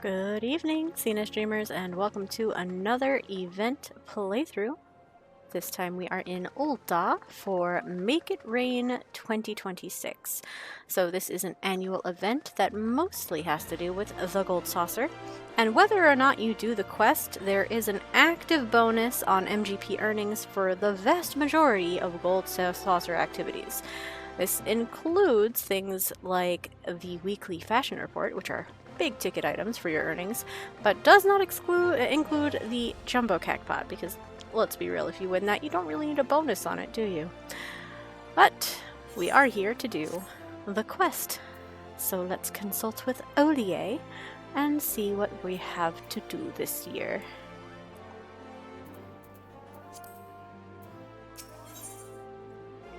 Good evening, Cena streamers, and welcome to another event playthrough. This time we are in Ul'dah for Make It Rain 2026. So this is an annual event that mostly has to do with the Gold Saucer. And whether or not you do the quest, there is an active bonus on MGP earnings for the vast majority of Gold Saucer activities. This includes things like the weekly fashion report, which are big ticket items for your earnings, but does not include the Jumbo Cactpot, because let's be real, if you win that, you don't really need a bonus on it, do you? But we are here to do the quest, so let's consult with Ollier and see what we have to do this year.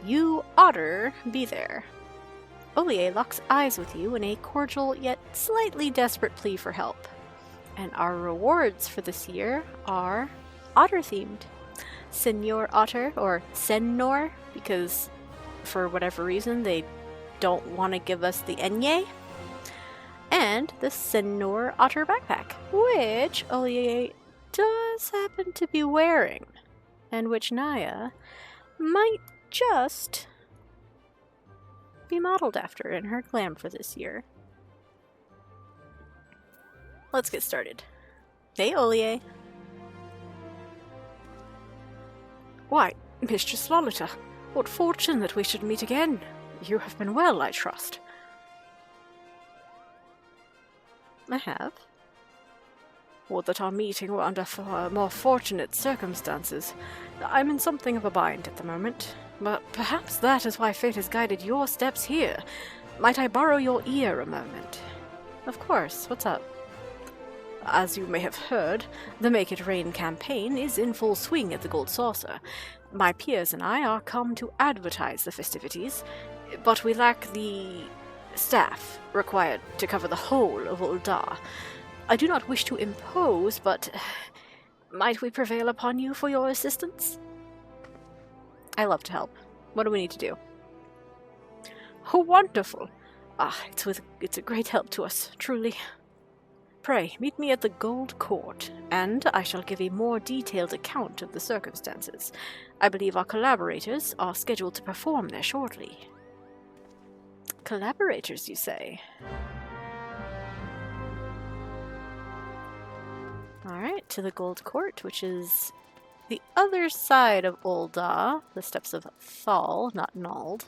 You Otter Be There. Ollier locks eyes with you in a cordial yet slightly desperate plea for help. And our rewards for this year are otter-themed. Senor Otter, or Senor, because for whatever reason they don't want to give us the Enye. And the Senor Otter backpack, which Ollier does happen to be wearing, and which Naya might just be modeled after in her glam for this year. Let's get started. Hey, Ollier. Why, Mistress Lolita, what fortune that we should meet again. You have been well, I trust. I have. Would that our meeting were under more fortunate circumstances. I'm in something of a bind at the moment, but perhaps that is why fate has guided your steps here. Might I borrow your ear a moment? Of course. What's up? As you may have heard, the Make It Rain campaign is in full swing at the Gold Saucer. My peers and I are come to advertise the festivities, but we lack the staff required to cover the whole of Ul'dah. I do not wish to impose, but might we prevail upon you for your assistance? I love to help. What do we need to do? Oh, wonderful! It's a great help to us, truly. Pray, meet me at the Gold Court, and I shall give a more detailed account of the circumstances. I believe our collaborators are scheduled to perform there shortly. Collaborators, you say? Alright, to the Gold Court, which is the other side of Ul'dah, the steps of Thal, not Nald.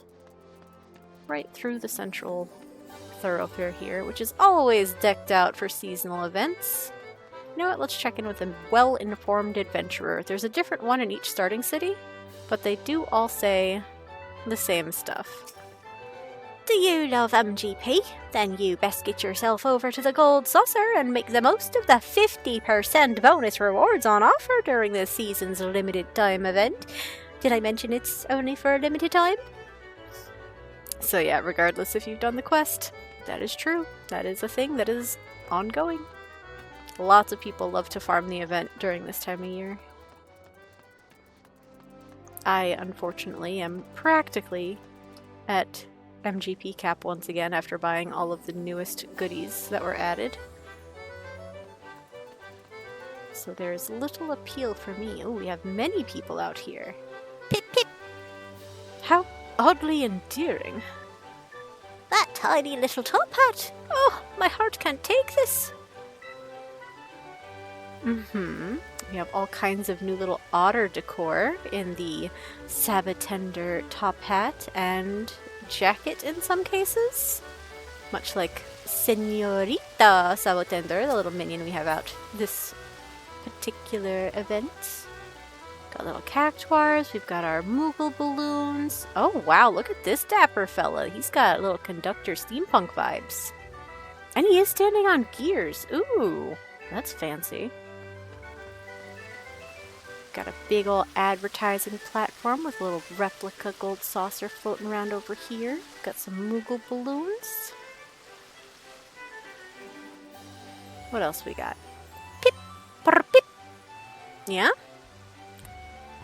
Right through the central thoroughfare here, which is always decked out for seasonal events. You know what, let's check in with a well-informed adventurer. There's a different one in each starting city, but they do all say the same stuff. Do you love MGP? Then you best get yourself over to the Gold Saucer and make the most of the 50% bonus rewards on offer during this season's limited time event. Did I mention it's only for a limited time? So yeah, regardless if you've done the quest, that is true. That is a thing that is ongoing. Lots of people love to farm the event during this time of year. I, unfortunately, am practically at MGP cap once again after buying all of the newest goodies that were added. So there's little appeal for me. Oh, we have many people out here. Pip pip! How oddly endearing. That tiny little top hat! Oh, my heart can't take this! We have all kinds of new little otter decor in the Sabatender top hat and jacket in some cases. Much like Senorita Sabatender, the little minion we have out this particular event. Got little cactuars, we've got our Moogle balloons. Oh wow, look at this dapper fella. He's got little conductor steampunk vibes. And he is standing on gears. Ooh, that's fancy. Got a big ol' advertising platform with a little replica gold saucer floating around over here. Got some Moogle balloons. What else we got? Pip! Brr, pip! Yeah?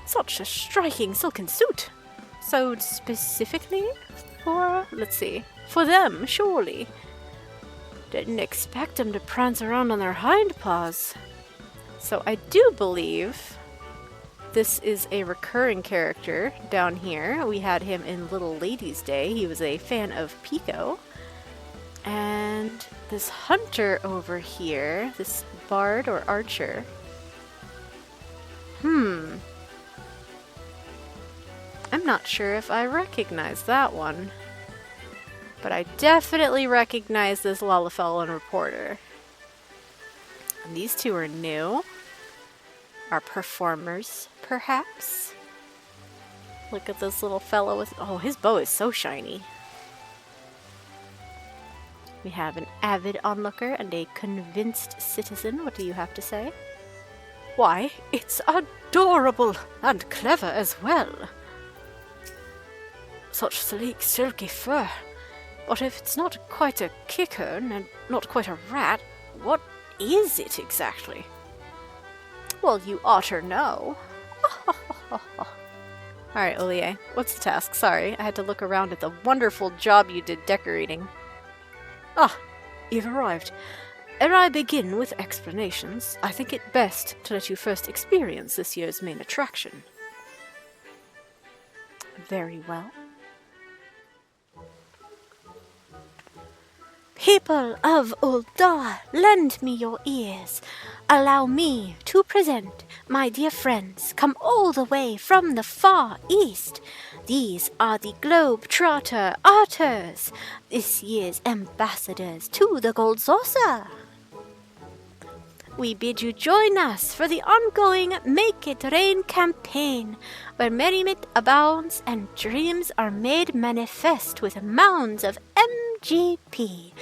Such a striking silken suit. So specifically for, let's see, for them, surely. Didn't expect them to prance around on their hind paws. So I do believe this is a recurring character down here. We had him in Little Lady's Day. He was a fan of Pico. And this hunter over here, this bard or archer. I'm not sure if I recognize that one. But I definitely recognize this Lalafell and reporter. And these two are new. Are performers, perhaps? Look at this little fellow with... Oh, his bow is so shiny. We have an avid onlooker and a convinced citizen. What do you have to say? Why, it's adorable and clever as well. Such sleek, silky fur. But if it's not quite a kickern and not quite a rat, what is it exactly? Well, you oughter know. Alright, Ollier, what's the task? Sorry, I had to look around at the wonderful job you did decorating. Ah, you've arrived. Ere I begin with explanations, I think it best to let you first experience this year's main attraction. Very well. People of Ul'dah, lend me your ears. Allow me to present my dear friends, come all the way from the far east. These are the Globe-Trotter Otters, this year's ambassadors to the Gold Saucer. We bid you join us for the ongoing Make It Rain campaign, where merriment abounds and dreams are made manifest with mounds of MGP.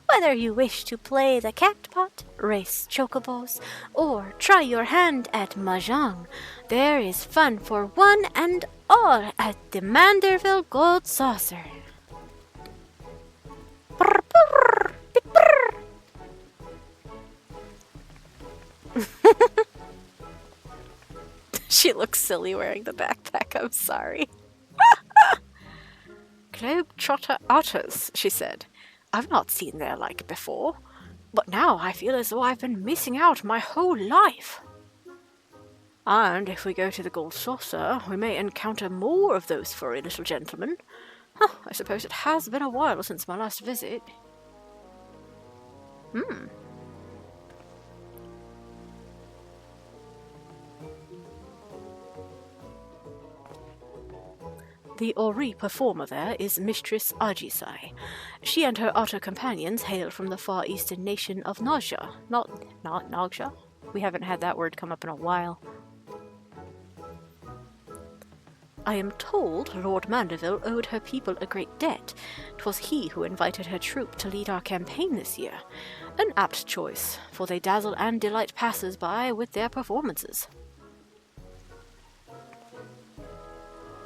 Whether you wish to play the catpot, race chocobos, or try your hand at mahjong, there is fun for one and all at the Manderville Gold Saucer. Brr, brr, beep, brr. She looks silly wearing the backpack, I'm sorry. Globe-Trotter Otters, she said. I've not seen their like before, but now I feel as though I've been missing out my whole life. And if we go to the Gold Saucer, we may encounter more of those furry little gentlemen. I suppose it has been a while since my last visit. The Ori performer there is Mistress Ajisai. She and her otter companions hail from the far eastern nation of Nausea. Not Nausea. We haven't had that word come up in a while. I am told Lord Mandeville owed her people a great debt. 'Twas he who invited her troop to lead our campaign this year. An apt choice, for they dazzle and delight passers-by with their performances.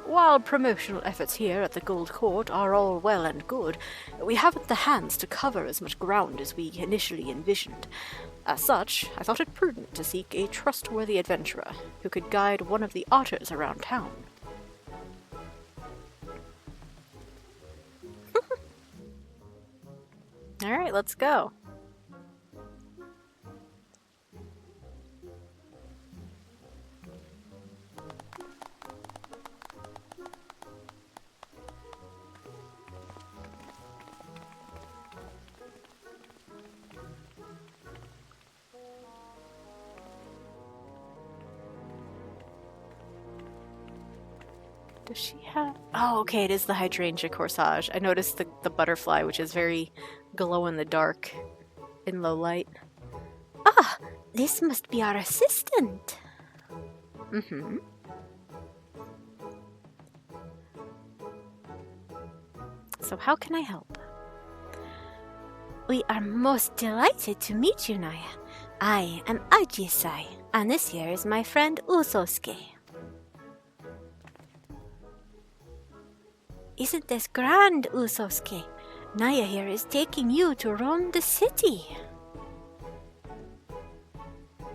While promotional efforts here at the Gold Court are all well and good, we haven't the hands to cover as much ground as we initially envisioned. As such, I thought it prudent to seek a trustworthy adventurer who could guide one of the otters around town. Alright, let's go. Does she have... Oh, okay, it is the hydrangea corsage. I noticed the butterfly, which is very glow-in-the-dark in low light. Ah, this must be our assistant. So how can I help? We are most delighted to meet you, Naya. I am Ajisai, and this here is my friend Usosuke. Isn't this grand, Usosuke? Naya here is taking you to roam the city.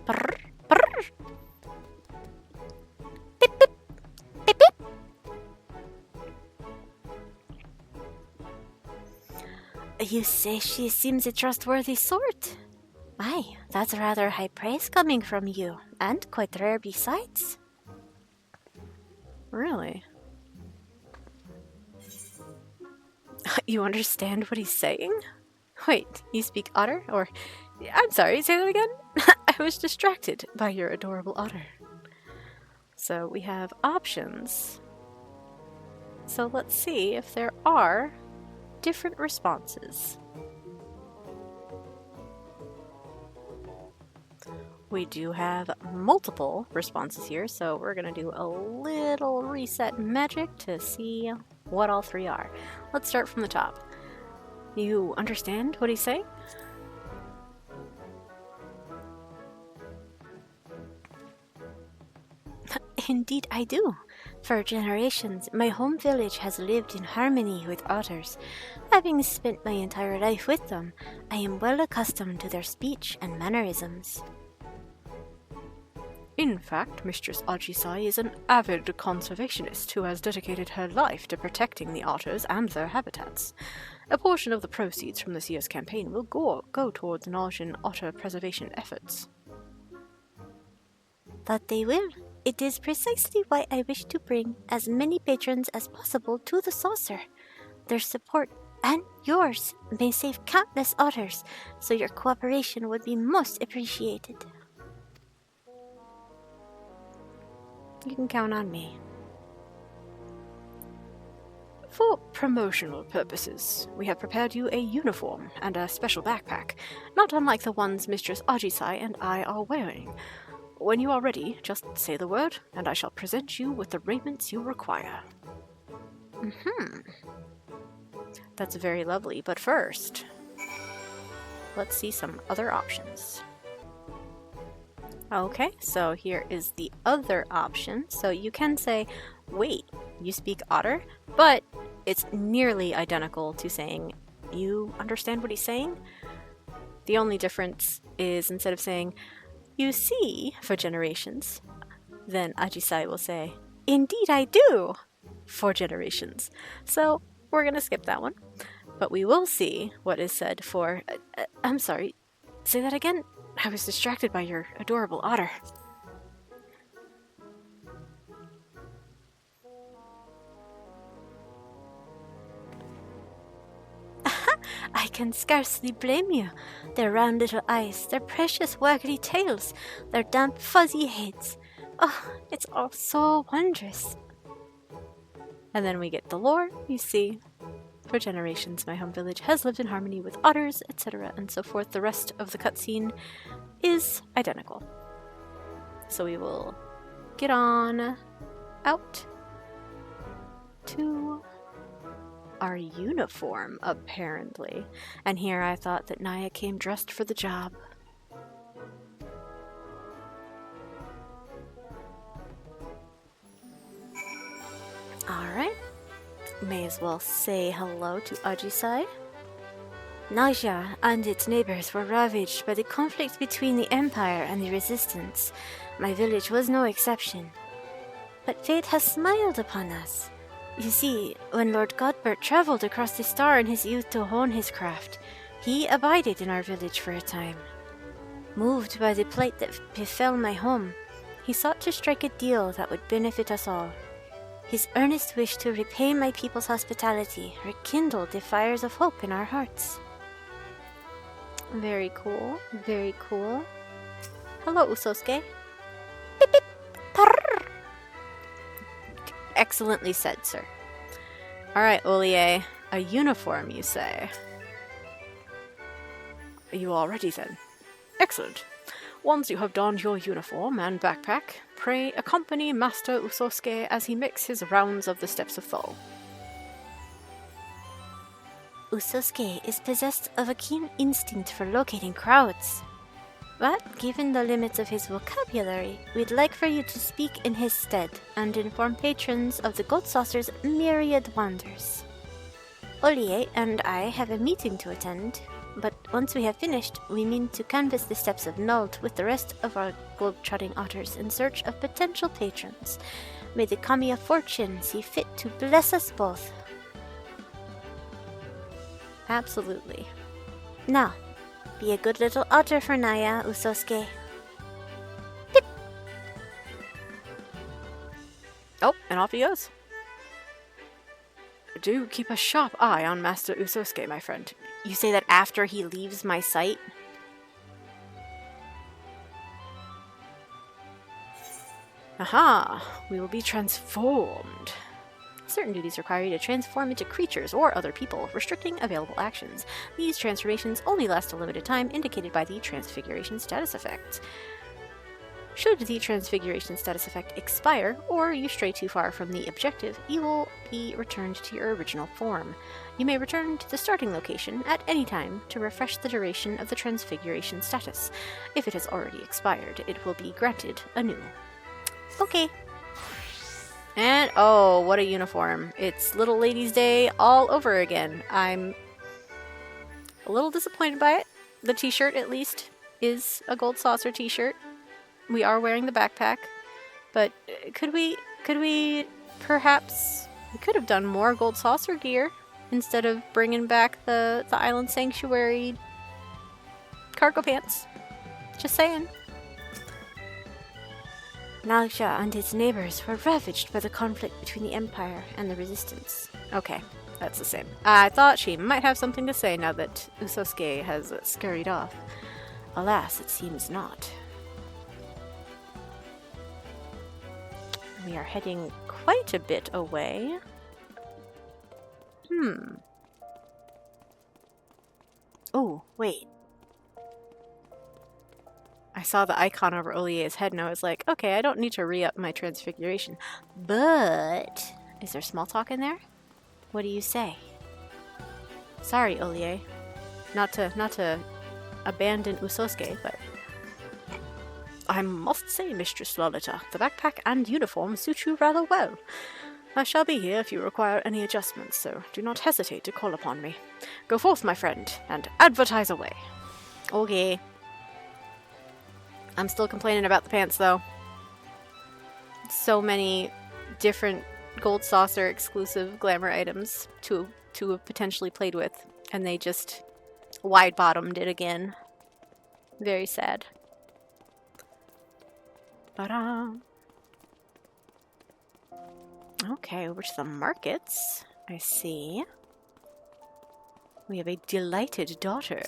Brr, brr. Beep, beep. Beep, beep. You say she seems a trustworthy sort? Aye, that's rather high praise coming from you, and quite rare besides. Really? You understand what he's saying? Wait, you speak Otter? Or, I'm sorry, say that again? I was distracted by your adorable otter. So we have options. So let's see if there are different responses. We do have multiple responses here, so we're going to do a little reset magic to see what all three are. Let's start from the top. You understand what he's saying? Indeed I do. For generations, my home village has lived in harmony with otters. Having spent my entire life with them, I am well accustomed to their speech and mannerisms. In fact, Mistress Ajisai is an avid conservationist who has dedicated her life to protecting the otters and their habitats. A portion of the proceeds from this year's campaign will go towards knowledge in otter preservation efforts. That they will. It is precisely why I wish to bring as many patrons as possible to the saucer. Their support and yours may save countless otters, so your cooperation would be most appreciated. You can count on me. For promotional purposes, we have prepared you a uniform and a special backpack, not unlike the ones Mistress Ajisai and I are wearing. When you are ready, just say the word, and I shall present you with the raiments you require. That's very lovely, but first, let's see some other options. Okay, so here is the other option. So you can say, wait, you speak Otter, but it's nearly identical to saying, you understand what he's saying? The only difference is instead of saying, you see, for generations, then Ajisai will say, indeed I do, for generations. So we're going to skip that one, but we will see what is said for, I'm sorry, say that again? I was distracted by your adorable otter. I can scarcely blame you. Their round little eyes, their precious waggly tails, their damp fuzzy heads. Oh, it's all so wondrous. And then we get the lore, you see. For generations, my home village has lived in harmony with otters, etc., and so forth. The rest of the cutscene is identical. So we will get on out to our uniform, apparently. And here I thought that Naya came dressed for the job. Alright. May as well say hello to Ajisai. Nausea and its neighbors were ravaged by the conflict between the Empire and the Resistance. My village was no exception. But fate has smiled upon us. You see, when Lord Godbert traveled across the star in his youth to hone his craft, he abided in our village for a time. Moved by the plight that befell my home, he sought to strike a deal that would benefit us all. His earnest wish to repay my people's hospitality rekindled the fires of hope in our hearts. Very cool, very cool. Hello, Usosuke. Beep, beep. Purr. Excellently said, sir. Alright, Ollier, a uniform, you say? Are you all ready then? Excellent. Once you have donned your uniform and backpack, pray accompany Master Usosuke as he makes his rounds of the steps of Thau. Usosuke is possessed of a keen instinct for locating crowds. But, given the limits of his vocabulary, we'd like for you to speak in his stead and inform patrons of the Gold Saucer's myriad wonders. Ollier and I have a meeting to attend, but once we have finished, we mean to canvass the steps of Nuld with the rest of our globe-trotting otters in search of potential patrons. May the Kami of Fortune see fit to bless us both. Absolutely. Now, be a good little otter for Naya, Usosuke. Oh, and off he goes. Do keep a sharp eye on Master Usosuke, my friend. You say that after he leaves my sight? Aha! We will be transformed. Certain duties require you to transform into creatures or other people, restricting available actions. These transformations only last a limited time, indicated by the Transfiguration status effect. Should the Transfiguration status effect expire, or you stray too far from the objective, you will be returned to your original form. You may return to the starting location at any time to refresh the duration of the Transfiguration status. If it has already expired, it will be granted anew. Okay. And oh, what a uniform. It's Little Ladies' Day all over again. I'm a little disappointed by it. The t-shirt, at least, is a gold saucer t-shirt. We are wearing the backpack, but could we perhaps, we could have done more gold saucer gear instead of bringing back the Island Sanctuary cargo pants. Just saying. Nagsha and its neighbors were ravaged by the conflict between the Empire and the Resistance. Okay, that's the same. I thought she might have something to say now that Usosuke has scurried off. Alas, it seems not. We are heading quite a bit away. Oh, wait. I saw the icon over Ollier's head and I was like, okay, I don't need to re-up my transfiguration. But is there small talk in there? What do you say? Sorry, Ollier. Not to abandon Usosuke, but I must say, Mistress Lolita, the backpack and uniform suit you rather well. I shall be here if you require any adjustments, so do not hesitate to call upon me. Go forth, my friend, and advertise away. Okay. I'm still complaining about the pants, though. So many different Gold Saucer exclusive glamour items to have potentially played with, and they just wide-bottomed it again. Very sad. Ta-da! Okay, over to the markets. I see. We have a delighted daughter.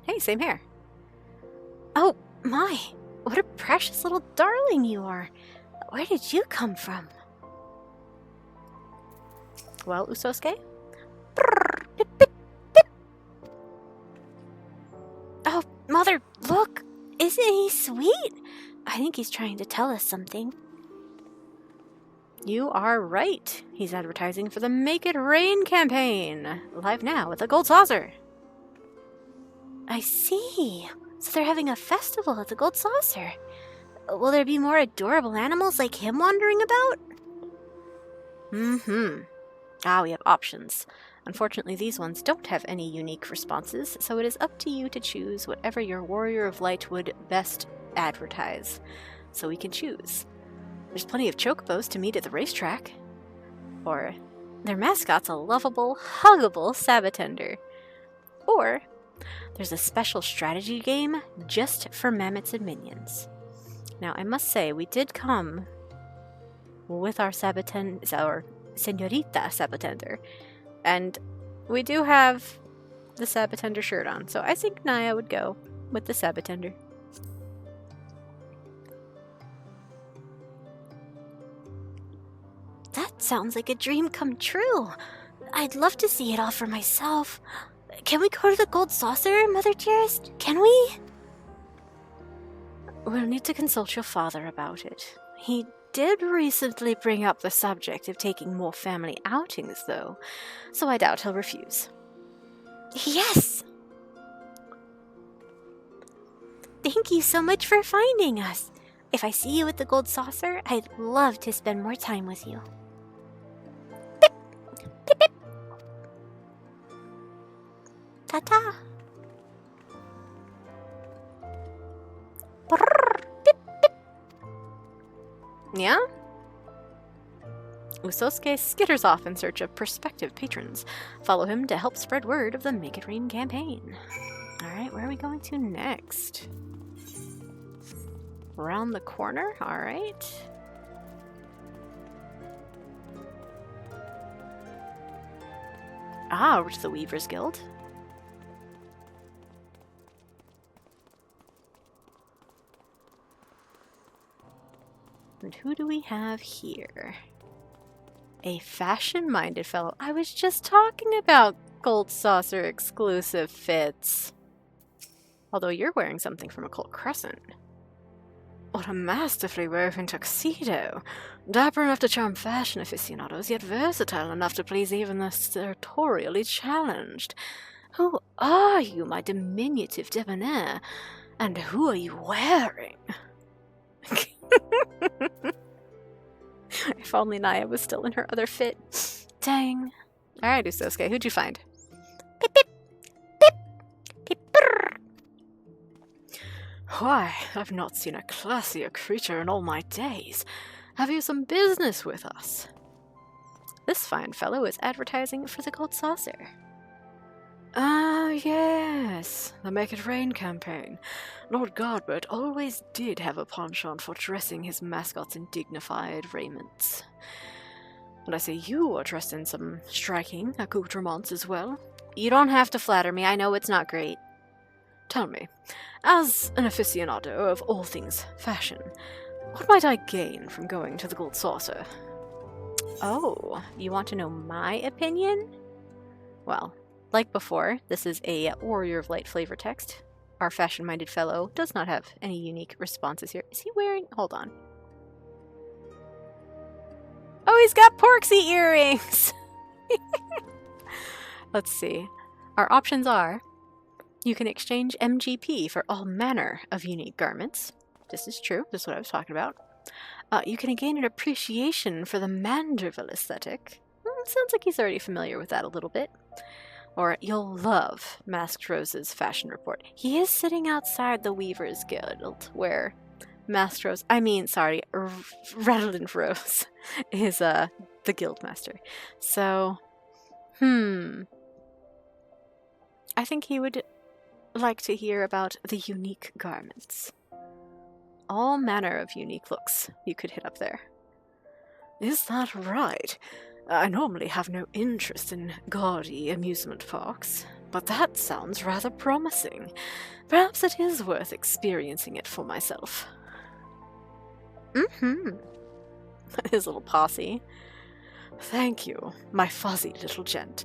Hey, same here. Oh, my! What a precious little darling you are! Where did you come from? Well, Usosuke? Oh, Mother, look! Isn't he sweet? I think he's trying to tell us something. You are right. He's advertising for the Make It Rain campaign. Live now with a gold saucer. I see. So they're having a festival at the Gold Saucer. Will there be more adorable animals like him wandering about? We have options. Unfortunately, these ones don't have any unique responses, so it is up to you to choose whatever your Warrior of Light would best advertise. So we can choose. There's plenty of chocobos to meet at the racetrack. Or their mascot's a lovable, huggable Sabatender. Or there's a special strategy game just for mammoths and minions. Now, I must say, we did come with our Senorita Sabatender, and we do have the Sabatender shirt on, so I think Naya would go with the Sabatender. That sounds like a dream come true. I'd love to see it all for myself. Can we go to the Gold Saucer, Mother dearest? Can we? We'll need to consult your father about it. He did recently bring up the subject of taking more family outings, though, so I doubt he'll refuse. Yes! Thank you so much for finding us. If I see you at the Gold Saucer, I'd love to spend more time with you. Pip! Pip pip! Ta-ta! Yeah? Usosuke skitters off in search of prospective patrons. Follow him to help spread word of the Make It Rain campaign. Alright, where are we going to next? Around the corner? Alright. Ah, over to the Weavers Guild. And who do we have here? A fashion-minded fellow. I was just talking about Gold Saucer exclusive fits. Although you're wearing something from Occult Crescent. What a masterfully woven tuxedo. Dapper enough to charm fashion aficionados, yet versatile enough to please even the sartorially challenged. Who are you, my diminutive debonair? And who are you wearing? If only Naya was still in her other fit. Dang. Alright, Usosuke, who'd you find? Pip, pip, pip, pip, brrr. Why, I've not seen a classier creature in all my days. Have you some business with us? This fine fellow is advertising for the Gold Saucer. Ah, yes, the Make It Rain campaign. Lord Godbert always did have a penchant for dressing his mascots in dignified raiments. And I say you are dressed in some striking accoutrements as well. You don't have to flatter me, I know it's not great. Tell me, as an aficionado of all things fashion, what might I gain from going to the Gold Saucer? Oh, you want to know my opinion? Well, like before, this is a Warrior of Light flavor text. Our fashion-minded fellow does not have any unique responses here. Is he wearing... Hold on. Oh, he's got Porksy earrings! Let's see. Our options are... You can exchange MGP for all manner of unique garments. This is true. This is what I was talking about. You can gain an appreciation for the Manderville aesthetic. Sounds like he's already familiar with that a little bit. Or you'll love Masked Rose's fashion report. He is sitting outside the Weavers Guild, where Redolent Rose is the guildmaster. So, I think he would like to hear about the unique garments. All manner of unique looks you could hit up there. Is that right? I normally have no interest in gaudy amusement parks, but that sounds rather promising. Perhaps it is worth experiencing it for myself. His little posse. Thank you, my fuzzy little gent.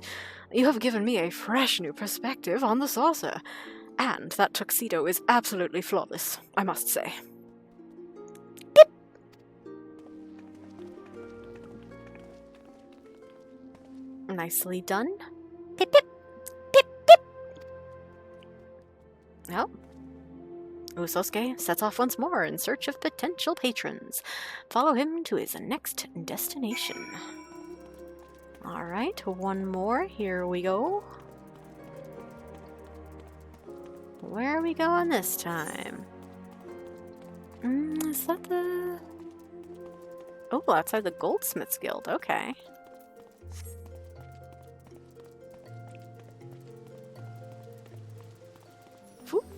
You have given me a fresh new perspective on the saucer, and that tuxedo is absolutely flawless, I must say. Nicely done. Pip, pip, pip, pip. Well, Usosuke sets off once more in search of potential patrons. Follow him to his next destination. Alright, one more. Here we go. Where are we going this time? Is that the... Oh, outside the Goldsmiths Guild. Okay.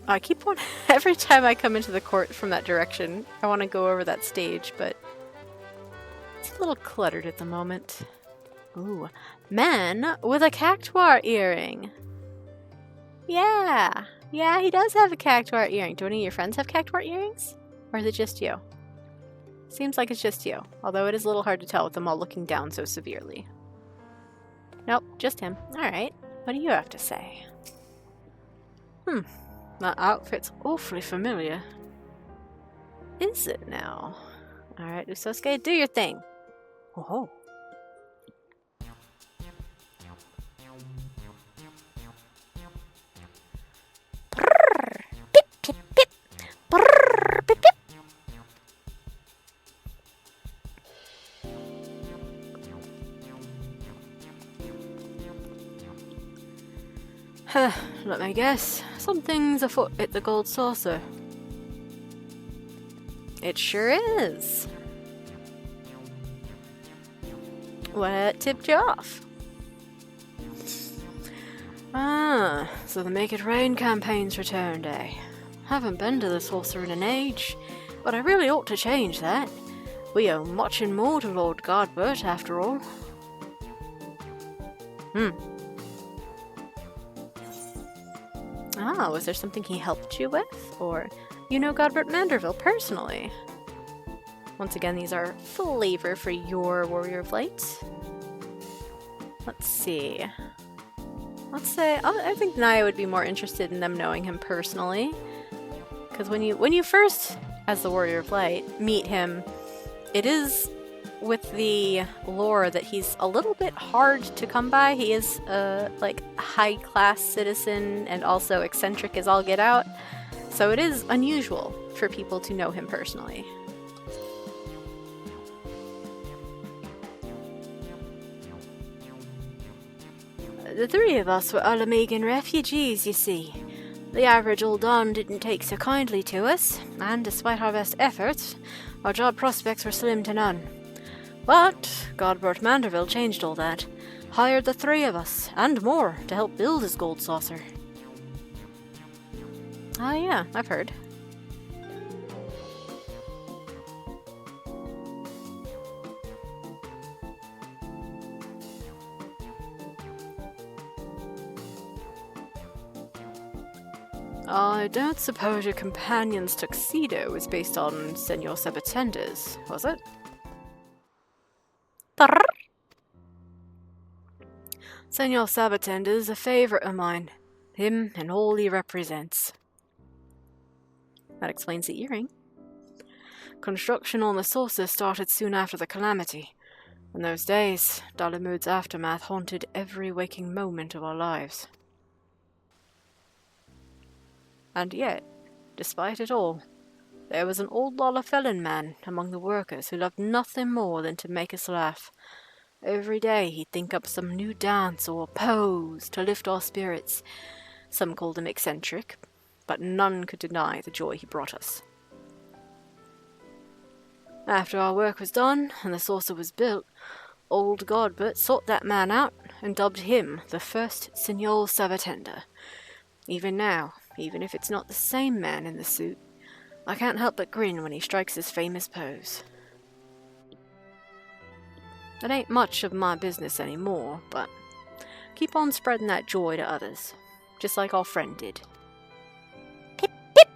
I keep on every time I come into the court from that direction, I want to go over that stage, but it's a little cluttered at the moment. Ooh, man with a cactuar earring. Yeah, he does have a cactuar earring. Do any of your friends have cactuar earrings? Or is it just you? Seems like it's just you, although it is a little hard to tell with them all looking down so severely. Nope, just him. Alright, what do you have to say? That outfit's awfully familiar. Is it now? Alright, Usosuke, do your thing. Oh. Brrr, pip, pip, pip. Brrr, pip, pip. Let me guess. Something's afoot at the Gold Saucer. It sure is. What tipped you off? Ah, so the Make It Rain campaign's returned, eh? Haven't been to the saucer in an age, but I really ought to change that. We owe much and more to Lord Godbert, after all. Ah, was there something he helped you with? Or you know Godbert Manderville personally? Once again, these are flavor for your Warrior Flight. Let's see. Let's say I think Naya would be more interested in them knowing him personally, because when you first, as the Warrior of Light, meet him, it is with the lore that he's a little bit hard to come by. He is a high class citizen and also eccentric as all get out, so it is unusual for people to know him personally. The three of us were Alamegan refugees, you see. The average old Don didn't take so kindly to us, and despite our best efforts, our job prospects were slim to none. But Godbert Manderville changed all that, hired the three of us, and more, to help build his gold saucer. Ah yeah, I've heard. I don't suppose your companion's tuxedo is based on Senor Sabatender's, was it? Senor Sabatender's a favourite of mine. Him and all he represents. That explains the earring. Construction on the saucer started soon after the calamity. In those days, Dalamud's aftermath haunted every waking moment of our lives. And yet, despite it all, there was an old Lalafell man among the workers who loved nothing more than to make us laugh. Every day he'd think up some new dance or pose to lift our spirits. Some called him eccentric, but none could deny the joy he brought us. After our work was done and the saucer was built, old Godbert sought that man out and dubbed him the first Senor Sabatender. Even now, even if it's not the same man in the suit, I can't help but grin when he strikes his famous pose. It ain't much of my business anymore, but keep on spreading that joy to others, just like our friend did. Pip, pip!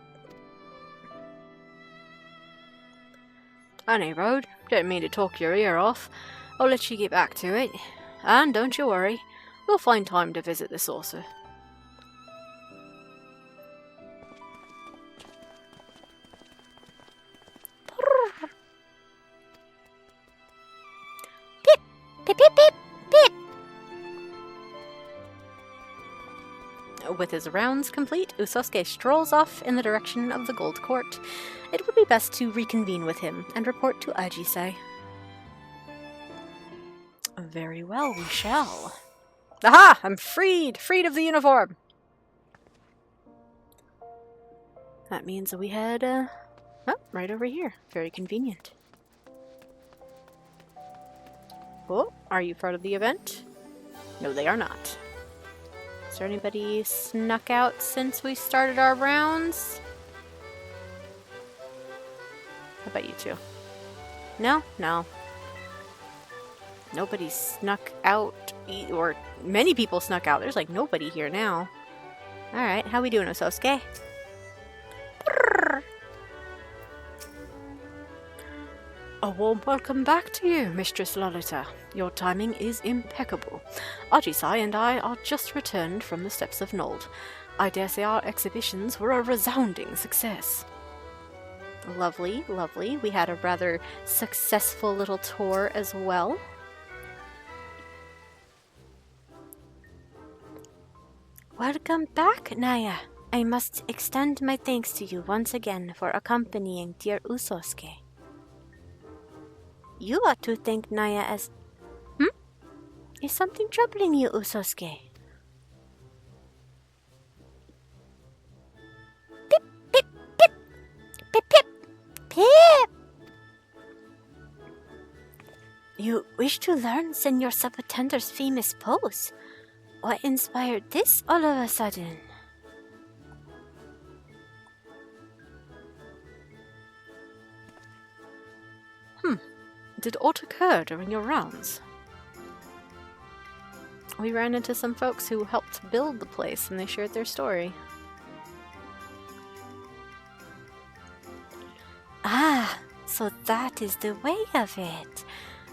Any road, didn't mean to talk your ear off. I'll let you get back to it. And don't you worry, we'll find time to visit the saucer. Pip, pip, pip, pip! With his rounds complete, Usosuke strolls off in the direction of the Gold Court. It would be best to reconvene with him and report to Ajisai. Very well, we shall. Aha! I'm freed! Freed of the uniform! That means we head, right over here. Very convenient. Oh, are you part of the event? No, they are not. Is there anybody snuck out since we started our rounds? How about you two? No? No. Nobody snuck out, or many people snuck out. There's like nobody here now. Alright, how we doing, Usosuke? A warm welcome back to you, Mistress Lolita. Your timing is impeccable. Ajisai and I are just returned from the steps of Nold. I dare say our exhibitions were a resounding success. Lovely, lovely. We had a rather successful little tour as well. Welcome back, Naya. I must extend my thanks to you once again for accompanying dear Usosuke. You ought to thank Naya as... Is something troubling you, Usosuke? Pip, pip, pip! Pip, pip, pip! You wish to learn Senor Sabotender's famous pose? What inspired this all of a sudden? Did aught occur during your rounds? We ran into some folks who helped build the place and they shared their story. Ah, so that is the way of it.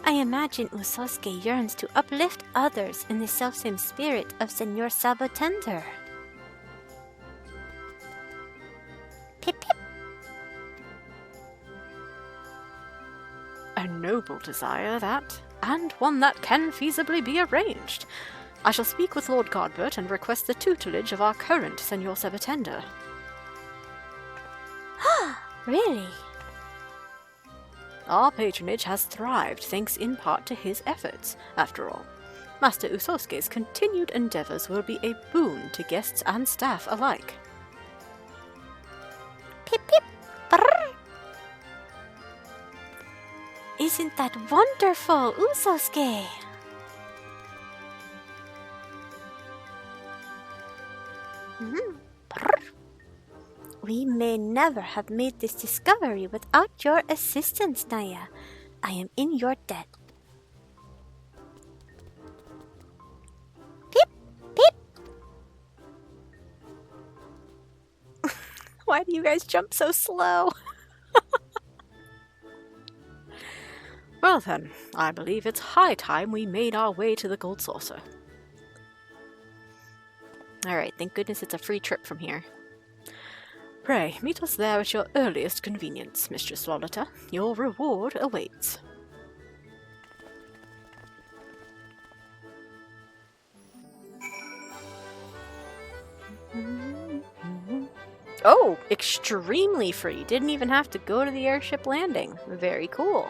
I imagine Usosuke yearns to uplift others in the selfsame spirit of Senor Sabotender. Pip pip. A noble desire, that, and one that can feasibly be arranged. I shall speak with Lord Godbert and request the tutelage of our current Senor Sabotender. Really? Our patronage has thrived thanks in part to his efforts, after all. Master Usosuke's continued endeavors will be a boon to guests and staff alike. Pip pip. Brrr. Isn't that wonderful, Usosuke? We may never have made this discovery without your assistance, Naya. I am in your debt. Pip, pip. Why do you guys jump so slow? Well then, I believe it's high time we made our way to the Gold Saucer. Alright, thank goodness it's a free trip from here. Pray, meet us there at your earliest convenience, Mistress Lolita. Your reward awaits. Oh, extremely free. Didn't even have to go to the airship landing. Very cool.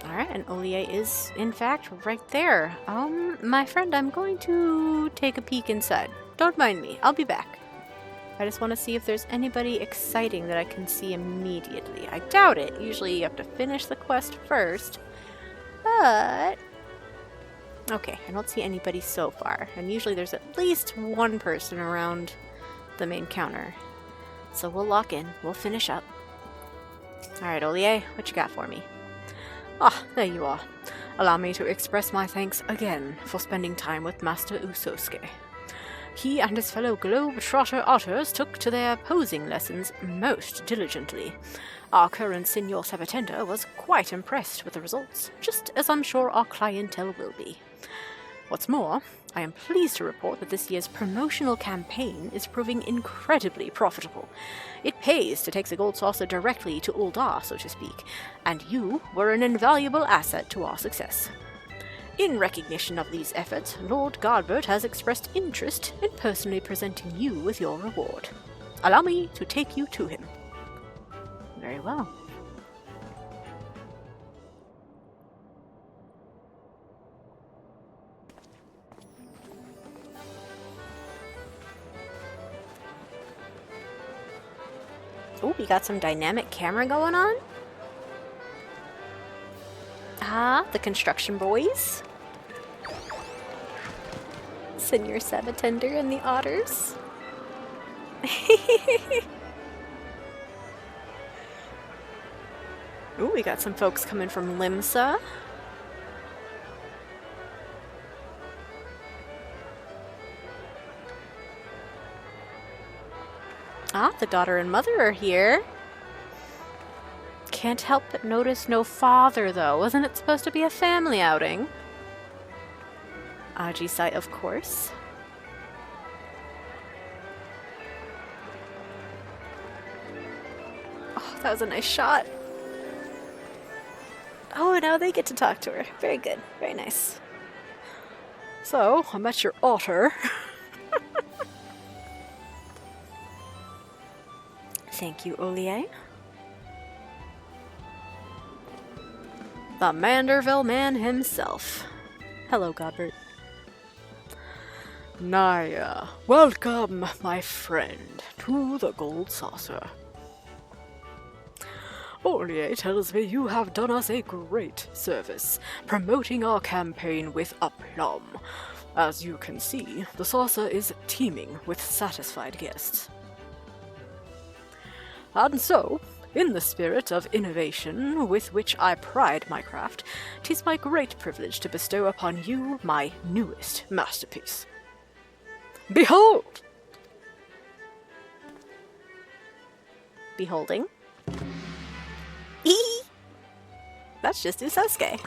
Alright, and Ollier is, in fact, right there. My friend, I'm going to take a peek inside. Don't mind me. I'll be back. I just want to see if there's anybody exciting that I can see immediately. I doubt it. Usually you have to finish the quest first. But... okay, I don't see anybody so far. And usually there's at least one person around the main counter. So we'll lock in. We'll finish up. Alright, Ollier, what you got for me? Ah, there you are. Allow me to express my thanks again for spending time with Master Usosuke. He and his fellow globe-trotter otters took to their posing lessons most diligently. Our current Senor Sabotender was quite impressed with the results, just as I'm sure our clientele will be. What's more, I am pleased to report that this year's promotional campaign is proving incredibly profitable. It pays to take the gold saucer directly to Ul'dah, so to speak, and you were an invaluable asset to our success. In recognition of these efforts, Lord Godbert has expressed interest in personally presenting you with your reward. Allow me to take you to him. Very well. Oh, we got some dynamic camera going on? Ah, the construction boys. Senor Sabotender and the otters. Ooh, we got some folks coming from Limsa. Ah, the daughter and mother are here. Can't help but notice no father, though. Wasn't it supposed to be a family outing? Ajisai, of course. Oh, that was a nice shot. Oh, now they get to talk to her. Very good. Very nice. So, I met your otter. Thank you, Ollier. The Manderville man himself. Hello, Godbert. Naya, welcome, my friend, to the Gold Saucer. Ollier tells me you have done us a great service, promoting our campaign with aplomb. As you can see, the saucer is teeming with satisfied guests. And so, in the spirit of innovation with which I pride my craft, 'tis my great privilege to bestow upon you my newest masterpiece. Behold! Beholding. Eee! That's just Usosuke.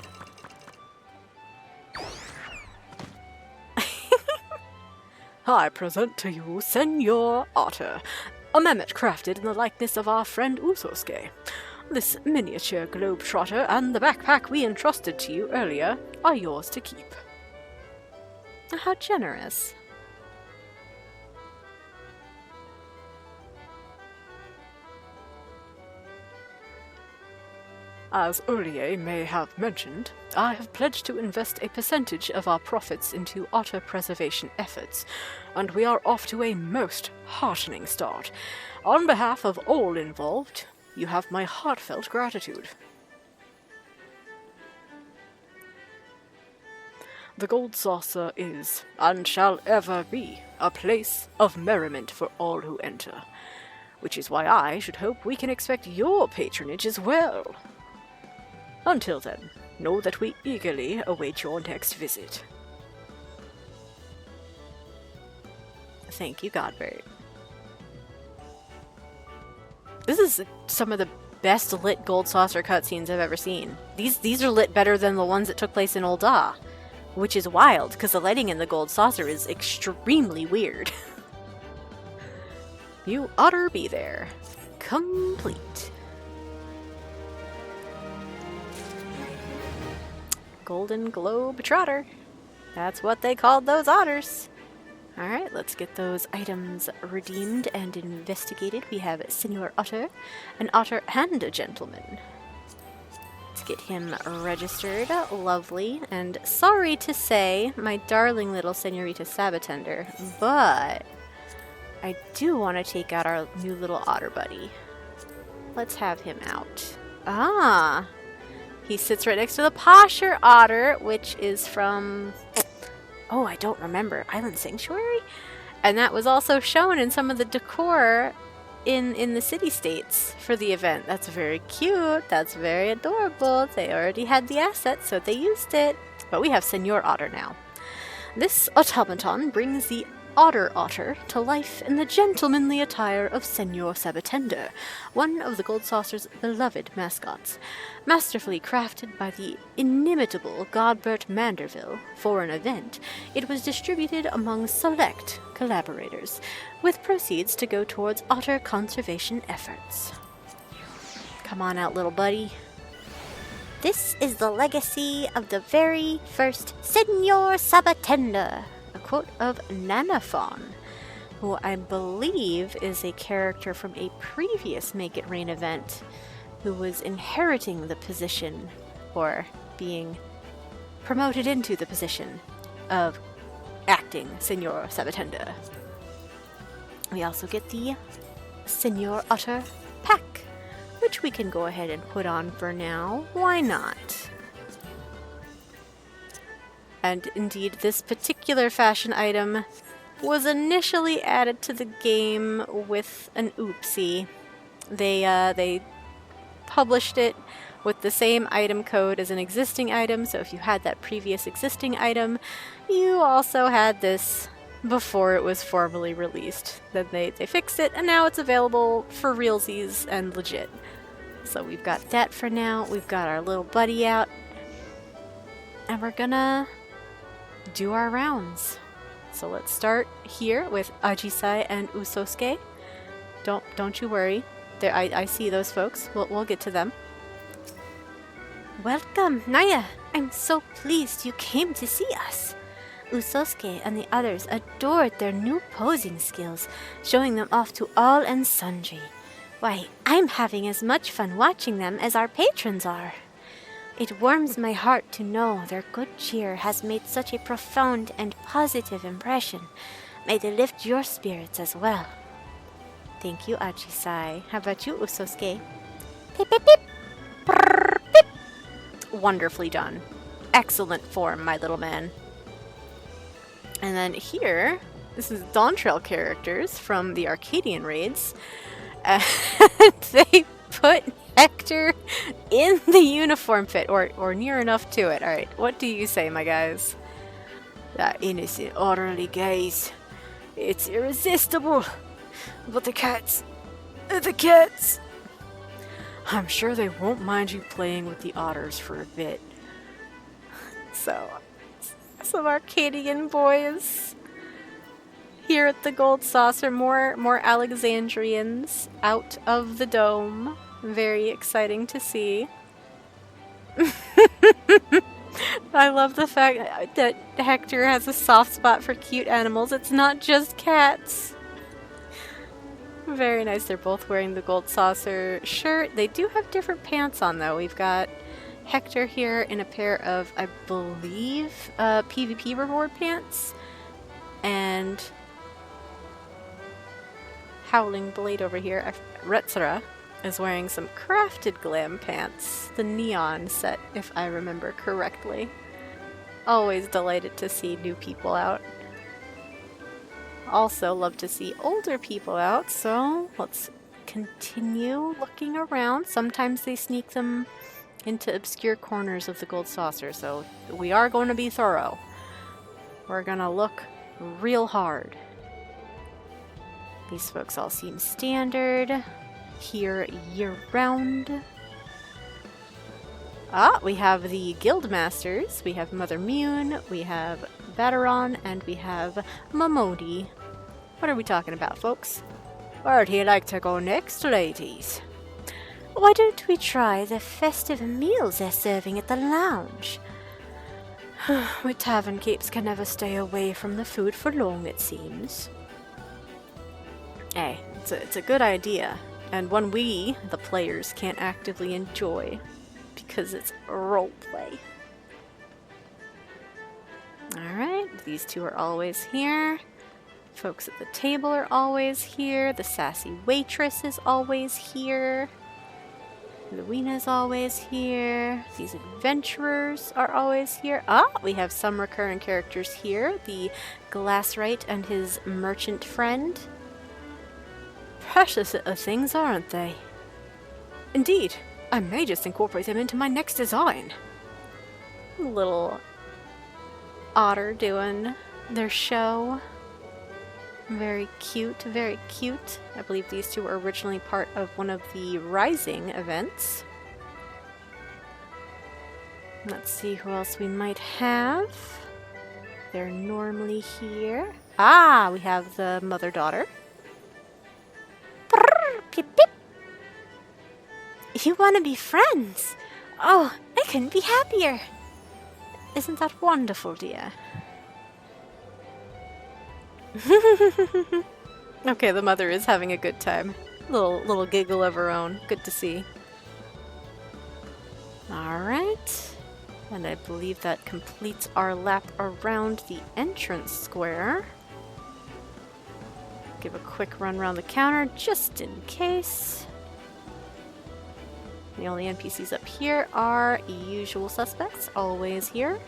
I present to you Senor Otter, a Mehmet crafted in the likeness of our friend Usosuke. This miniature globe-trotter and the backpack we entrusted to you earlier are yours to keep. How generous. As Ollier may have mentioned, I have pledged to invest a percentage of our profits into otter preservation efforts, and we are off to a most heartening start. On behalf of all involved, you have my heartfelt gratitude. The Gold Saucer is, and shall ever be, a place of merriment for all who enter, which is why I should hope we can expect your patronage as well. Until then, know that we eagerly await your next visit. Thank you, Godbert. This is some of the best lit Gold Saucer cutscenes I've ever seen. These are lit better than the ones that took place in Ul'dah, which is wild, because the lighting in the Gold Saucer is extremely weird. You Otter Be There. Complete. Golden Globe Trotter. That's what they called those otters. Alright, let's get those items redeemed and investigated. We have Senor Otter, an otter and a gentleman. Let's get him registered. Lovely. And sorry to say, my darling little Senorita Sabatender, but I do want to take out our new little otter buddy. Let's have him out. Ah! He sits right next to the Posher Otter, which is from... oh, I don't remember. Island Sanctuary? And that was also shown in some of the decor in the city-states for the event. That's very cute. That's very adorable. They already had the asset, so they used it. But we have Senor Otter now. This automaton brings the Otter to life in the gentlemanly attire of Senor Sabatender, one of the Gold Saucer's beloved mascots. Masterfully crafted by the inimitable Godbert Manderville for an event, it was distributed among select collaborators, with proceeds to go towards otter conservation efforts. Come on out, little buddy. This is the legacy of the very first Senor Sabatender. A quote of Nanaphon, who I believe is a character from a previous Make It Rain event, who was inheriting the position, or being promoted into the position, of acting Senor Sabatender. We also get the Senor Otter pack, which we can go ahead and put on for now. Why not? And indeed, this particular fashion item was initially added to the game with an oopsie. They published it with the same item code as an existing item, so if you had that previous existing item, you also had this before it was formally released. Then they fixed it, and now it's available for realsies and legit. So we've got that for now. We've got our little buddy out, and we're gonna do our rounds. So let's start here with Ajisai and Usosuke. Don't you worry. I see those folks. We'll get to them. Welcome, Naya. I'm so pleased you came to see us. Usosuke and the others adored their new posing skills, showing them off to all and sundry. Why, I'm having as much fun watching them as our patrons are. It warms my heart to know their good cheer has made such a profound and positive impression. May they lift your spirits as well. Thank you, Ajisai. How about you, Usosuke? Pip, pip, pip. Wonderfully done. Excellent form, my little man. And then here, this is Dawn Trail characters from the Arcadion raids. And they put Hector in the uniform fit, or near enough to it. Alright, what do you say, my guys? That innocent, orderly gaze. It's irresistible. But the cats... I'm sure they won't mind you playing with the otters for a bit. So, some Arcadian boys here at the Gold Saucer. More Alexandrians out of the dome. Very exciting to see. I love the fact that Hector has a soft spot for cute animals. It's not just cats. Very nice. They're both wearing the Gold Saucer shirt. They do have different pants on, though. We've got Hector here in a pair of, I believe, PvP reward pants. And Howling Blade over here. Retsarra is wearing some crafted glam pants. The neon set, if I remember correctly. Always delighted to see new people out. Also love to see older people out, so let's continue looking around. Sometimes they sneak them into obscure corners of the Gold Saucer, so we are going to be thorough. We're gonna look real hard. These folks all seem standard. Here year-round. We have the Guild Masters. We have Mother Miounne, we have Baderon, and we have Momodi. What are we talking about, folks? Where'd you like to go next, ladies? Why don't we try the festive meals they're serving at the lounge? We tavern keeps can never stay away from the food for long, it seems. Hey, it's a good idea, and one we, the players, can't actively enjoy, because it's roleplay. Alright, these two are always here. Folks at the table are always here. The sassy waitress is always here. Louina is always here. These adventurers are always here. We have some recurring characters here. The Glasswright and his merchant friend. Precious little things, aren't they? Indeed. I may just incorporate them into my next design. Little otter doing their show. Very cute, very cute. I believe these two were originally part of one of the Rising events. Let's see who else we might have. They're normally here. We have the mother-daughter. Pip pip. You want to be friends? Oh, I couldn't be happier. Isn't that wonderful, dear? Okay, the mother is having a good time. Little giggle of her own. Good to see. Alright. And I believe that completes our lap around the entrance square. Give a quick run around the counter just in case. The only NPCs up here are usual suspects, always here.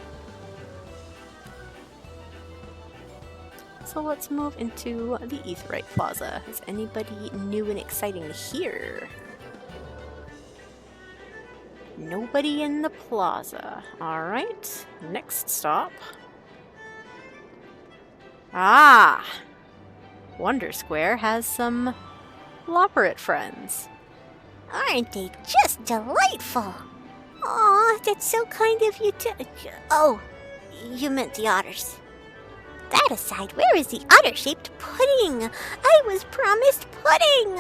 So let's move into the Aetheryte Plaza. Is anybody new and exciting here? Nobody in the plaza. Alright, next stop. Wonder Square has some Loperate friends. Aren't they just delightful? Aw, that's so kind of you to... Oh, you meant the otters. That aside, where is the otter-shaped pudding? I was promised pudding!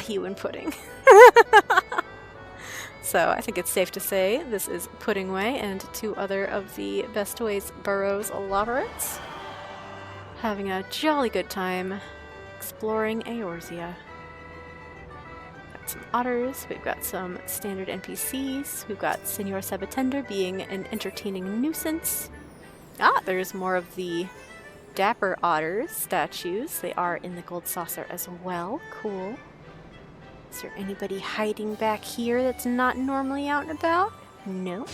You and pudding. So I think it's safe to say this is Puddingway and two other of the Best Ways Burrows Loperates. Having a jolly good time exploring Eorzea. Got some otters, we've got some standard NPCs, we've got Senor Sabatender being an entertaining nuisance. There's more of the Dapper Otters statues. They are in the Gold Saucer as well. Cool. Is there anybody hiding back here that's not normally out and about? No.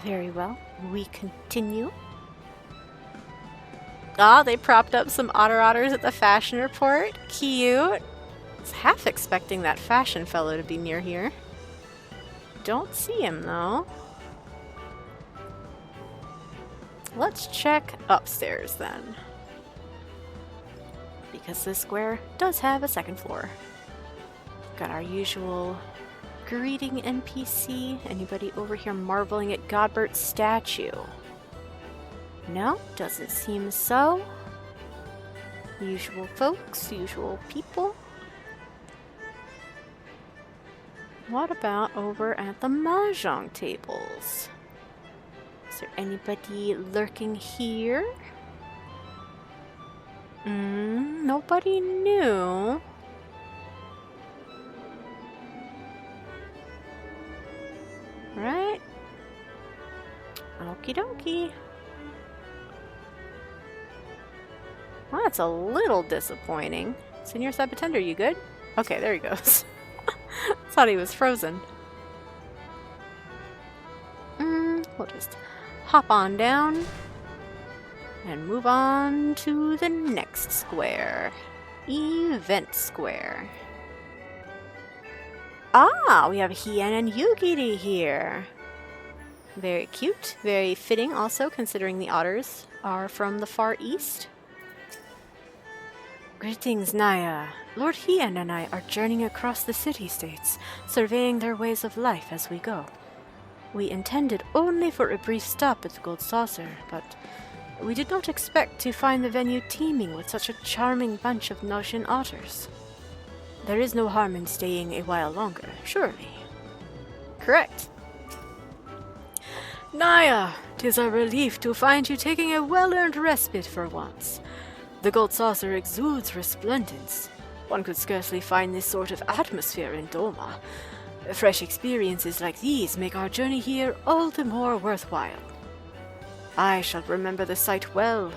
Very well. We continue. Ah, they propped up some otters at the fashion report. Cute. I was half expecting that fashion fellow to be near here. Don't see him, though. Let's check upstairs, then. Because this square does have a second floor. Got our usual greeting NPC. Anybody over here marveling at Godbert's statue? No, doesn't seem so. Usual folks, usual people. What about over at the mahjong tables? Is there anybody lurking here? Nobody new. Right? Okie dokie. Well, that's a little disappointing. Senor Sabbatender, you good? Okay, there he goes. Thought he was frozen. We'll just hop on down and move on to the next square. Event Square. Ah, we have Hien Yugiri here. Very cute, very fitting also, considering the otters are from the far east. Greetings, Naya. Lord Hien and I are journeying across the city-states, surveying their ways of life as we go. We intended only for a brief stop at the Gold Saucer, but we did not expect to find the venue teeming with such a charming bunch of Noshin otters. There is no harm in staying a while longer, surely. Correct. Naya, 'tis a relief to find you taking a well-earned respite for once. The Gold Saucer exudes resplendence. One could scarcely find this sort of atmosphere in Doma. Fresh experiences like these make our journey here all the more worthwhile. I shall remember the sight well.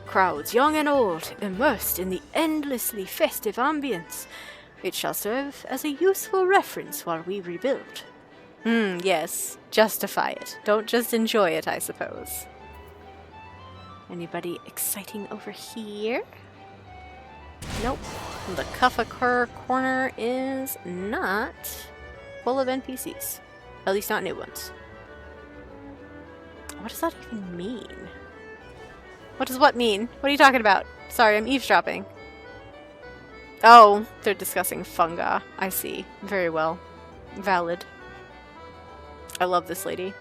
Crowds, young and old, immersed in the endlessly festive ambience. It shall serve as a useful reference while we rebuild. Yes. Justify it. Don't just enjoy it, I suppose. Anybody exciting over here? Nope. The Kuffer corner is not full of NPCs. At least not new ones. What does that even mean? What does what mean? What are you talking about? Sorry, I'm eavesdropping. Oh, they're discussing fungi. I see. Very well. Valid. I love this lady.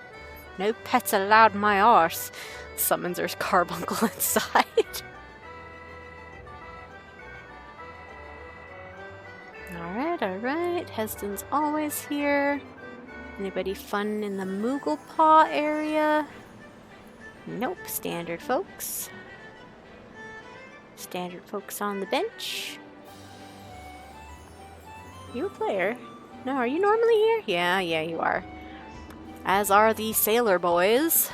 No pets allowed my arse. Summons her carbuncle inside. Alright. Heston's always here. Anybody fun in the Moogle Paw area? Nope, standard folks. Standard folks on the bench. You a player? No, are you normally here? Yeah, you are. As are the Sailor Boys.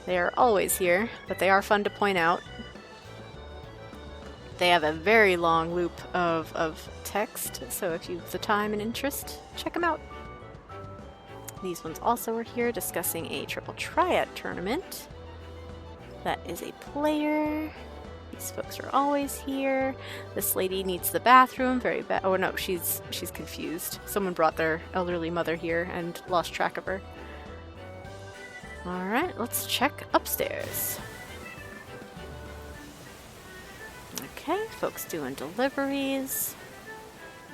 They are always here, but they are fun to point out. They have a very long loop of text, so if you have the time and interest, check them out. These ones also are here discussing a triple triad tournament. That is a player. These folks are always here. This lady needs the bathroom very bad. Oh no, she's confused. Someone brought their elderly mother here and lost track of her. Alright, let's check upstairs. Okay, folks doing deliveries.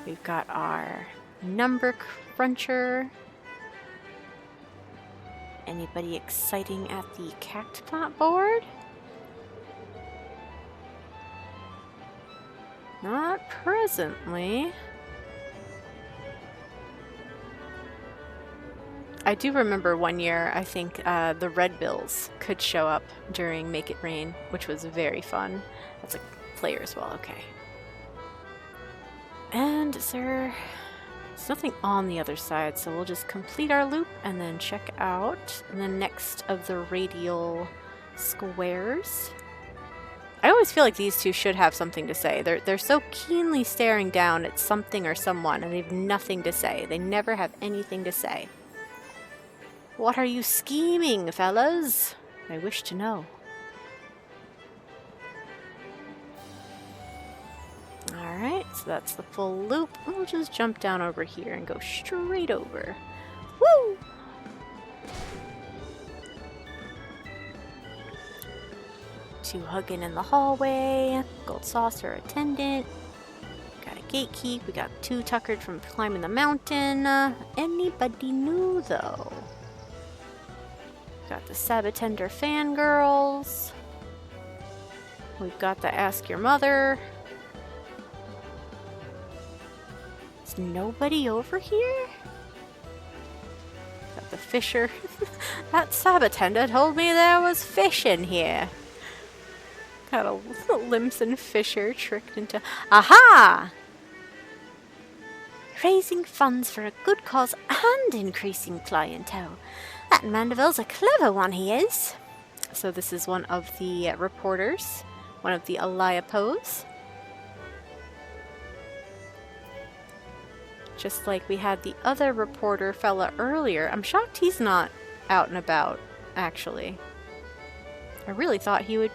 We've got our number cruncher. Anybody exciting at the cactplant board? Not presently. I do remember one year, I think the Red Bills could show up during Make It Rain, which was very fun. That's a player as well, okay. And there's nothing on the other side, so we'll just complete our loop and then check out the next of the radial squares. I always feel like these two should have something to say. They're so keenly staring down at something or someone, and they have nothing to say. They never have anything to say. What are you scheming, fellas? I wish to know. Alright, so that's the full loop. We'll just jump down over here and go straight over. Woo! Two hugging in the hallway. Gold saucer attendant. Got a gatekeep. We got two tuckered from climbing the mountain. Anybody new, though? Got the Sabatender fangirls. We've got the Ask Your Mother. Is nobody over here? Got the Fisher. That Sabatender told me there was fish in here. Got a Limson Fisher tricked into... Aha! Raising funds for a good cause and increasing clientele. That Mandeville's a clever one, he is. So this is one of the reporters. One of the Aliapohs. Just like we had the other reporter fella earlier. I'm shocked he's not out and about, actually. I really thought he would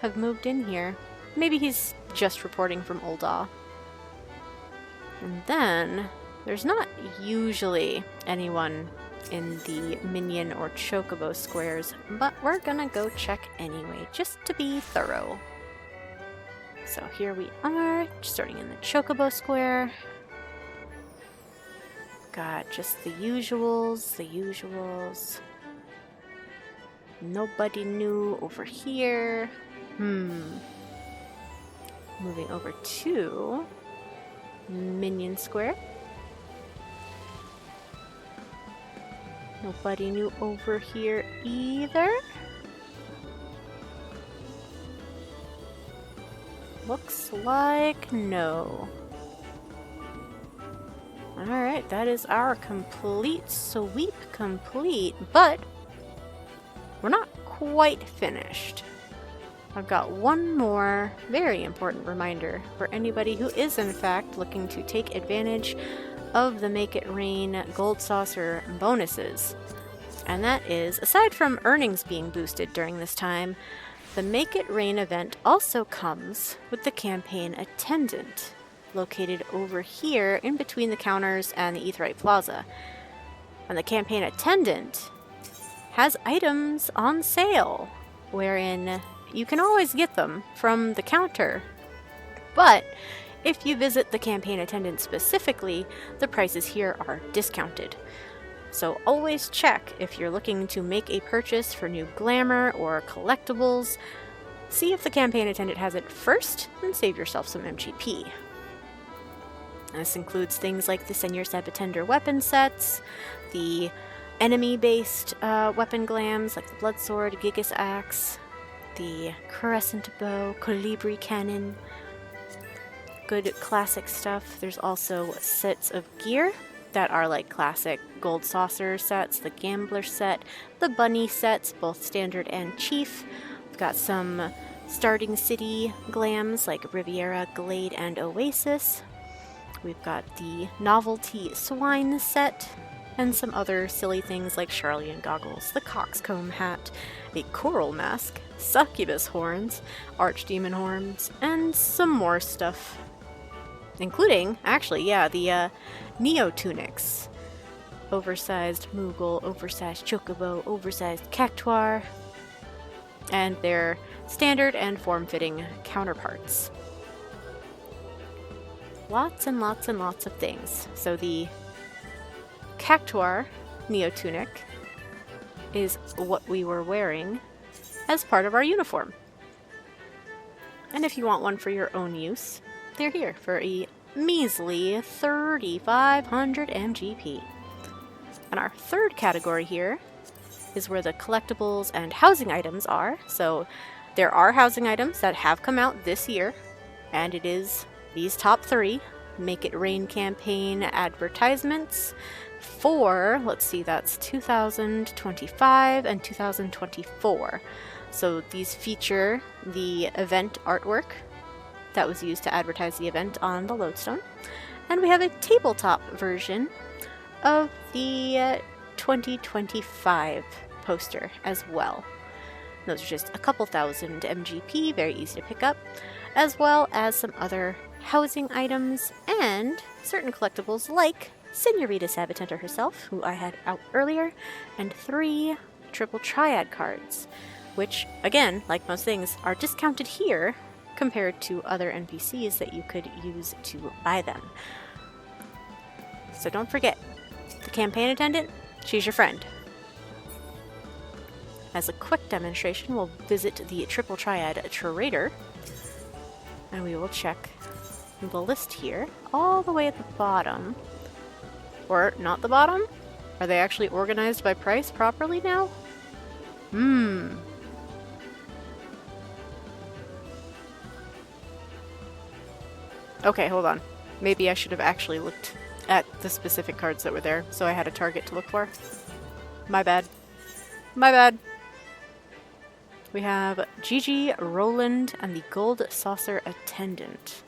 have moved in here. Maybe he's just reporting from Ul'dah. And then, there's not usually anyone in the Minion or Chocobo squares, but we're gonna go check anyway, just to be thorough. So here we are, starting in the Chocobo Square. Got just the usuals. Nobody new over here. Moving over to Minion Square. Nobody new over here either. Looks like no. Alright, that is our complete sweep complete, but we're not quite finished. I've got one more very important reminder for anybody who is in fact looking to take advantage of the Make It Rain Gold Saucer bonuses. And that is, aside from earnings being boosted during this time, the Make It Rain event also comes with the campaign attendant, located over here in between the counters and the Aetheryte Plaza. And the campaign attendant has items on sale, wherein you can always get them from the counter. But if you visit the campaign attendant specifically, the prices here are discounted. So always check if you're looking to make a purchase for new glamour or collectibles. See if the campaign attendant has it first and save yourself some MGP. This includes things like the Senor Sabatender weapon sets, the enemy-based weapon glams like the Bloodsword, Gigas Axe, the Crescent Bow, Colibri Cannon. Good classic stuff. There's also sets of gear that are like classic Gold Saucer sets, the Gambler set, the Bunny sets, both Standard and Chief. We've got some starting city glams like Riviera, Glade, and Oasis. We've got the Novelty Swine set, and some other silly things like Charlian goggles, the Coxcomb hat, a Coral mask, Succubus horns, Archdemon horns, and some more stuff. Including, actually, the Neo tunics. Oversized Moogle, oversized Chocobo, oversized Cactuar, and their standard and form-fitting counterparts. Lots and lots and lots of things. So the Cactuar Neo tunic is what we were wearing as part of our uniform. And if you want one for your own use, they're here for a measly 3,500 MGP. And our third category here is where the collectibles and housing items are. So there are housing items that have come out this year, and it is these top three Make It Rain campaign advertisements for, let's see, that's 2025 and 2024. So these feature the event artwork that was used to advertise the event on the lodestone. And we have a tabletop version of the 2025 poster as well. Those are just a couple thousand MGP, very easy to pick up, as well as some other housing items and certain collectibles like Senorita Sabbatenter herself, who I had out earlier, and 3 triple triad cards, which, again, like most things, are discounted here compared to other NPCs that you could use to buy them. So don't forget, the campaign attendant, she's your friend. As a quick demonstration, we'll visit the Triple Triad Trader, and we will check the list here, all the way at the bottom. Or not the bottom? Are they actually organized by price properly now? Okay, hold on. Maybe I should have actually looked at the specific cards that were there, so I had a target to look for. My bad. My bad. We have Gigi, Roland, and the Gold Saucer Attendant.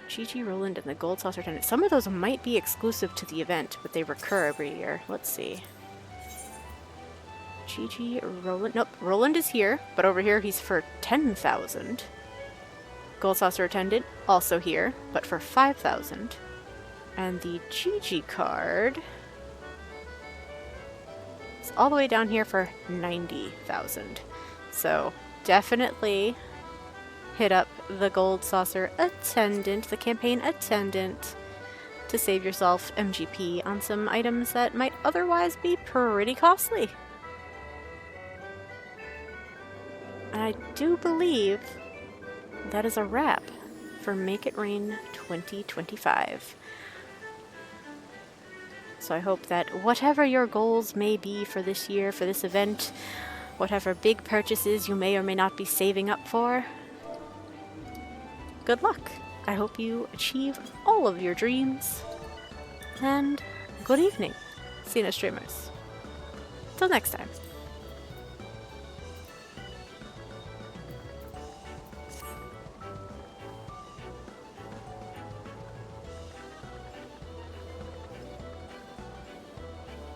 Gigi, Roland, and the Gold Saucer Attendant. Some of those might be exclusive to the event, but they recur every year. Let's see. Gigi, Roland. Nope, Roland is here, but over here he's for 10,000. Gold Saucer Attendant, also here, but for 5,000. And the Gigi card is all the way down here for 90,000. So definitely hit up the Gold Saucer Attendant, the campaign attendant, to save yourself MGP on some items that might otherwise be pretty costly. And I do believe that is a wrap for Make It Rain 2025. So I hope that whatever your goals may be for this year, for this event, whatever big purchases you may or may not be saving up for, good luck. I hope you achieve all of your dreams. And good evening, Cena streamers. Till next time.